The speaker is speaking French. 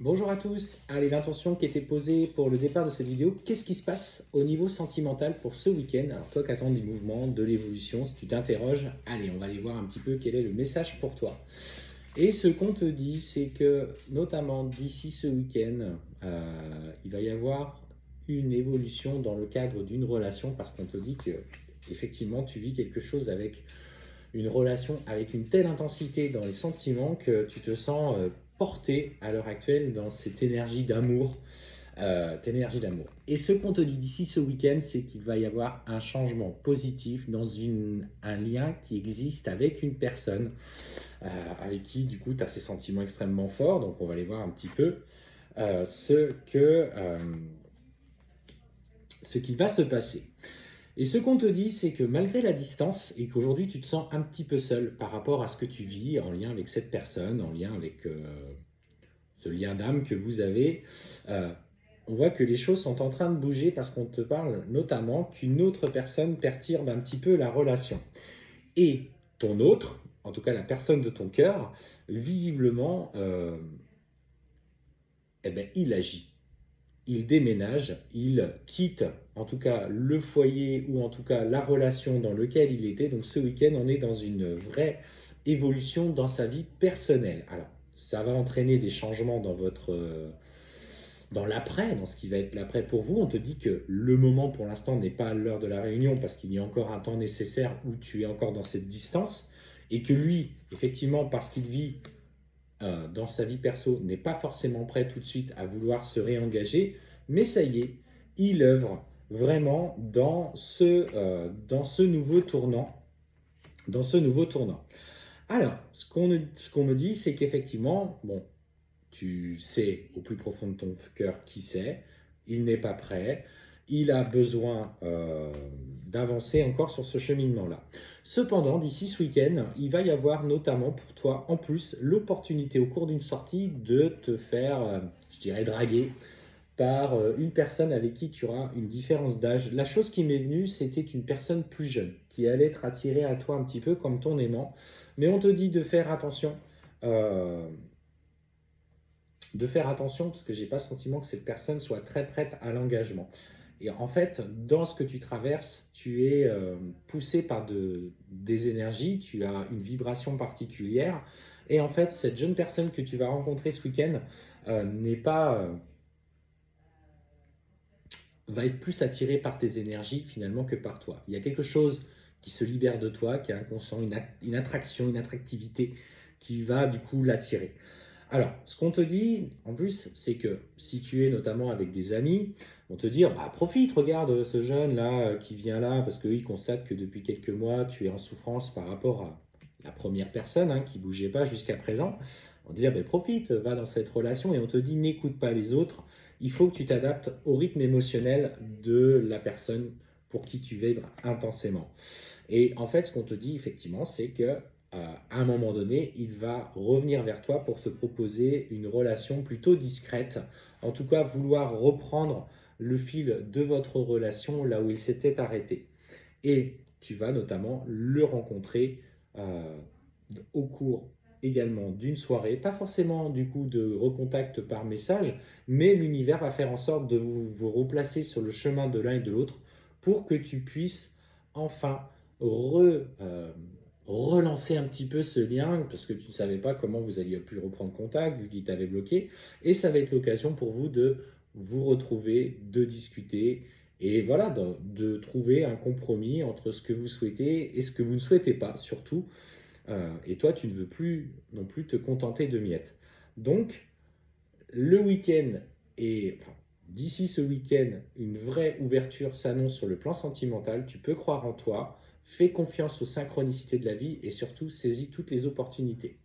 Bonjour à tous. Allez, l'intention qui était posée pour le départ de cette vidéo, qu'est-ce qui se passe au niveau sentimental pour ce week-end? Alors toi qui attends du mouvement, de l'évolution, si tu t'interroges, allez, on va aller voir un petit peu quel est le message pour toi. Et ce qu'on te dit, c'est que notamment d'ici ce week-end, il va y avoir une évolution dans le cadre d'une relation parce qu'on te dit que effectivement tu vis quelque chose avec une relation avec une telle intensité dans les sentiments que tu te sens porté à l'heure actuelle dans cette énergie d'amour. Et ce qu'on te dit d'ici ce week-end, c'est qu'il va y avoir un changement positif dans un lien qui existe avec une personne avec qui, du coup, tu as ces sentiments extrêmement forts. Donc, on va aller voir un petit peu euh, ce, que, euh, ce qui va se passer. Et ce qu'on te dit, c'est que malgré la distance et qu'aujourd'hui tu te sens un petit peu seul par rapport à ce que tu vis en lien avec cette personne, en lien avec ce lien d'âme que vous avez, euh, on voit que les choses sont en train de bouger parce qu'on te parle notamment qu'une autre personne perturbe un petit peu la relation. Et ton autre, en tout cas la personne de ton cœur, visiblement, il agit. Il déménage, il quitte en tout cas le foyer ou en tout cas la relation dans laquelle il était. Donc ce week-end, on est dans une vraie évolution dans sa vie personnelle. Alors, ça va entraîner des changements dans dans l'après, dans ce qui va être l'après pour vous. On te dit que le moment pour l'instant n'est pas l'heure de la réunion parce qu'il y a encore un temps nécessaire où tu es encore dans cette distance et que lui, effectivement, parce qu'il vit dans sa vie perso n'est pas forcément prêt tout de suite à vouloir se réengager, mais ça y est, il œuvre vraiment dans ce nouveau tournant. Dans ce nouveau tournant. Alors, ce qu'on me dit, c'est qu'effectivement, bon, tu sais au plus profond de ton cœur qui c'est, il n'est pas prêt, il a besoin d'avancer encore sur ce cheminement-là. Cependant, d'ici ce week-end, il va y avoir notamment pour toi, en plus, l'opportunité au cours d'une sortie de te faire, je dirais, draguer par une personne avec qui tu auras une différence d'âge. La chose qui m'est venue, c'était une personne plus jeune qui allait être attirée à toi un petit peu comme ton aimant. Mais on te dit de faire attention. euh, de faire attention parce que j'ai pas le sentiment que cette personne soit très prête à l'engagement. Et en fait, dans ce que tu traverses, tu es poussé par des énergies, tu as une vibration particulière. Et en fait, cette jeune personne que tu vas rencontrer ce week-end n'est pas, va être plus attirée par tes énergies finalement que par toi. Il y a quelque chose qui se libère de toi, qui est inconscient, une attraction, une attractivité qui va du coup l'attirer. Alors, ce qu'on te dit, en plus, c'est que si tu es notamment avec des amis, on te dit, bah, profite, regarde ce jeune-là qui vient là, parce qu'il constate que depuis quelques mois, tu es en souffrance par rapport à la première personne qui ne bougeait pas jusqu'à présent. On te dit, bah, profite, va dans cette relation, et on te dit, n'écoute pas les autres, il faut que tu t'adaptes au rythme émotionnel de la personne pour qui tu vibres intensément. Et en fait, ce qu'on te dit effectivement, c'est que à un moment donné, il va revenir vers toi pour te proposer une relation plutôt discrète, en tout cas vouloir reprendre le fil de votre relation là où il s'était arrêté. Et tu vas notamment le rencontrer euh, au cours également d'une soirée, pas forcément du coup de recontact par message, mais l'univers va faire en sorte de vous replacer sur le chemin de l'un et de l'autre pour que tu puisses enfin re, euh, relancer un petit peu ce lien parce que tu ne savais pas comment vous alliez plus reprendre contact vu qu'il t'avait bloqué et ça va être l'occasion pour vous de vous retrouver, de discuter et voilà de trouver un compromis entre ce que vous souhaitez et ce que vous ne souhaitez pas surtout et toi tu ne veux plus non plus te contenter de miettes. Donc le week-end et enfin, d'ici ce week-end, une vraie ouverture s'annonce sur le plan sentimental. Tu peux croire en toi, fais confiance aux synchronicités de la vie et surtout saisis toutes les opportunités.